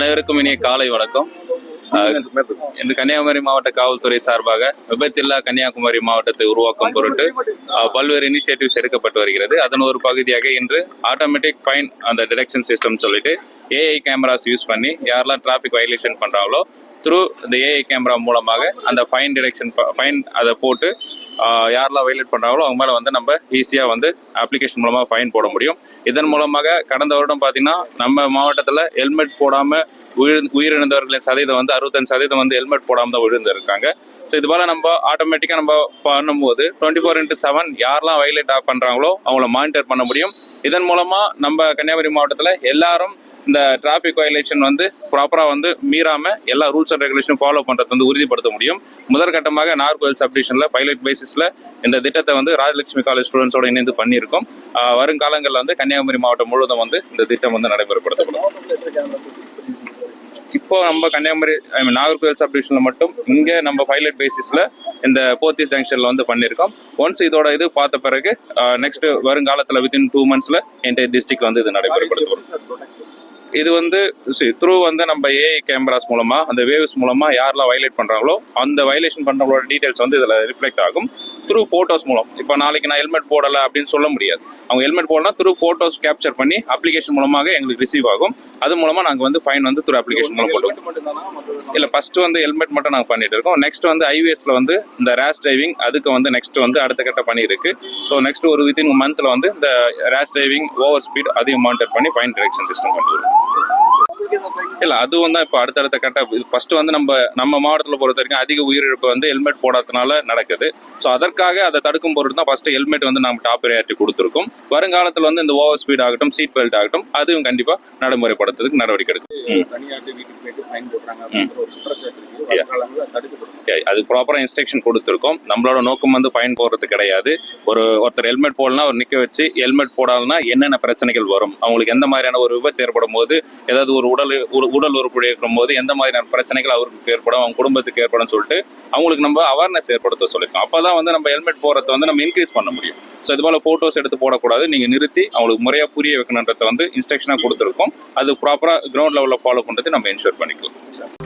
அனைவருக்கும் இனிய காலை வணக்கம். இந்த கன்னியாகுமரி மாவட்ட காவல்துறை சார்பாக விபத்தில்லா கன்னியாகுமரி மாவட்டத்தை உருவாக்கும் பொருட்டு பல்வேறு இனிஷியேட்டிவ்ஸ் எடுக்கப்பட்டு வருகிறது. அதன் ஒரு பகுதியாக இன்று ஆட்டோமேட்டிக் ஃபைன் அந்த டிடெக்ஷன் சிஸ்டம் சொல்லிட்டு ஏஐ கேமராஸ் யூஸ் பண்ணி யாரெல்லாம் டிராஃபிக் வயலேஷன் பண்ணுறாங்களோ த்ரூ இந்த ஏஐ கேமரா மூலமாக அந்த ஃபைன் டிடெக்ஷன் ஃபைன் அதை போட்டு யாரெல்லாம் வயலேட் பண்ணுறாங்களோ அவங்க மேலே வந்து நம்ம ஈஸியாக வந்து அப்ளிகேஷன் மூலமாக ஃபைன் போட முடியும். இதன் மூலமாக கடந்த வருடம் பார்த்திங்கன்னா நம்ம மாவட்டத்தில் ஹெல்மெட் போடாமல் உயிரிழந்தவர்களின் சதவீதம் வந்து 65% வந்து ஹெல்மெட் போடாமல் தான் விழுந்திருக்காங்க. ஸோ இது போல் நம்ம ஆட்டோமேட்டிக்காக நம்ம பண்ணும்போது 24/7 யாரெல்லாம் வயலேட் பண்ணுறாங்களோ அவங்கள மானிட்டர் பண்ண முடியும். இதன் மூலமாக நம்ம கன்னியாகுமரி மாவட்டத்தில் எல்லாரும் இந்த டிராஃபிக் வயலேஷன் வந்து ப்ராப்பராக வந்து மீறாமல் எல்லா ரூல்ஸ் அண்ட் ரெகுலேஷன் ஃபாலோ பண்ணுறது வந்து உறுதிப்படுத்த முடியும். முதற்கட்டமாக நாகர்கோவில் சப்டிவிஷனில் பைலட் பேசிஸில் இந்த திட்டத்தை வந்து ராஜலட்சுமி காலேஜ் ஸ்டூடெண்ட்ஸோடு இணைந்து பண்ணியிருக்கோம். வருங்காலங்களில் வந்து கன்னியாகுமரி மாவட்டம் முழுவதும் வந்து இந்த திட்டம் வந்து நடைமுறைப்படுத்தப்படும். இப்போ நம்ம கன்னியாகுமரி நாகர்கோவில் சப்டிவிஷனில் மட்டும் இங்கே நம்ம பைலட் பேசிஸில் இந்த போத்தீஸ் ஜங்ஷனில் வந்து பண்ணியிருக்கோம். ஒன்ஸ் இதோட இது பார்த்த பிறகு நெக்ஸ்ட் வருங்காலத்தில் வித்தின் 2 months என்டையர் டிஸ்ட்ரிக்ட் வந்து இது நடைமுறைப்படுத்தப்படும். இது வந்து த்ரூ வந்து நம்ம ஏஐ கேமராஸ் மூலமாக அந்த வேவ்ஸ் மூலமாக யாரெல்லாம் வயலேட் பண்ணுறாங்களோ அந்த வயலேஷன் பண்ணுறவங்களோட டீட்டெயில்ஸ் வந்து இதில் ரிஃப்ளெக்ட் ஆகும். த்ரூ ஃபோட்டோஸ் மூலம் இப்போ நாளைக்கு நான் ஹெல்மெட் போடலை அப்படின்னு சொல்ல முடியாது. அவங்க ஹெல்மெட் போடலாம் த்ரூ ஃபோட்டோஸ் கேப்சர் பண்ணி அப்ளிகேஷன் மூலமாக எங்களுக்கு ரிசீவ் ஆகும். அது மூலமாக நாங்கள் வந்து ஃபைன் வந்து த்ரூ அப்ளிகேஷன் மூலம் போட்டுருக்கோம். இல்லை, ஃபஸ்ட்டு வந்து ஹெல்மெட் மட்டும் நாங்கள் பண்ணிட்டு இருக்கோம். நெக்ஸ்ட் வந்து ஐவிஎஸ்ல வந்து இந்த ரேஷ் டிரைவிங் அதுக்கு வந்து நெக்ஸ்ட் வந்து அடுத்த கட்ட பணி இருக்கு. ஸோ நெக்ஸ்ட் ஒரு வித்தின் மந்த்தில் வந்து இந்த ரேஷ் டிரைவிங் ஓவர் ஸ்பீட் அதையும் மானிட்டர் பண்ணி ஃபைன் டிரெக்ஷன் சிஸ்டம் கொண்டு வரும். இல்லை, அதுவும் தான் இப்போ அடுத்தடுத்த கட்ட ஃபர்ஸ்ட் வந்து நம்ம மாவட்டத்தில் பொறுத்த வரைக்கும் அதிக உயிரிழப்பு வந்து ஹெல்மெட் போடாதனால நடக்குது. ஸோ அதற்காக அதை தடுக்கும் பொருட்டு தான் ஃபர்ஸ்ட் ஹெல்மெட் வந்து நம்ம டாப் ப்ரையாரிட்டி கொடுத்துருக்கோம். வருங்காலத்தில் வந்து இந்த ஓவர் ஸ்பீட் ஆகட்டும், சீட் பெல்ட் ஆகட்டும், அதுவும் கண்டிப்பாக நடைமுறைப்படுத்துறதுக்கு நடவடிக்கை எடுக்கும். அது ப்ராப்பராக இன்ஸ்ட்ரக்ஷன் கொடுத்துருக்கோம். நம்மளோட நோக்கம் வந்து ஃபைன் போடுறது கிடையாது. ஒருத்தர் ஹெல்மெட் போடலாம் ஒரு நிற்க வச்சு ஹெல்மெட் போடாலனா என்னென்ன பிரச்சனைகள் வரும், அவங்களுக்கு எந்த மாதிரியான ஒரு விபத்து ஏற்படும் போது, ஏதாவது ஒரு உடல் உறுப்பு ஏற்படும் போது எந்த மாதிரியான பிரச்சனைகள் அவருக்கு ஏற்படும், அவங்க குடும்பத்துக்கு ஏற்படும் சொல்லிட்டு அவங்களுக்கு நம்ம அவேர்னஸ் ஏற்படுத்த சொல்லியிருக்கோம். அப்போ தான் வந்து நம்ம ஹெல்மெட் போடுறத வந்து நம்ம இன்க்ரீஸ் பண்ண முடியும். ஸோ இது போல் ஃபோட்டோஸ் எடுத்து போடக்கூடாது, நீங்கள் நிறுத்தி அவங்களுக்கு முறையாக புரிய வைக்கணுன்றதை வந்து இன்ஸ்ட்ரக்ஷனாக கொடுத்துருக்கோம். அது ப்ராப்பராக கிரவுண்ட் லெவலில் ஃபாலோ பண்ணுறது நம்ம என்ஷூர் பண்ணிக்கலாம்.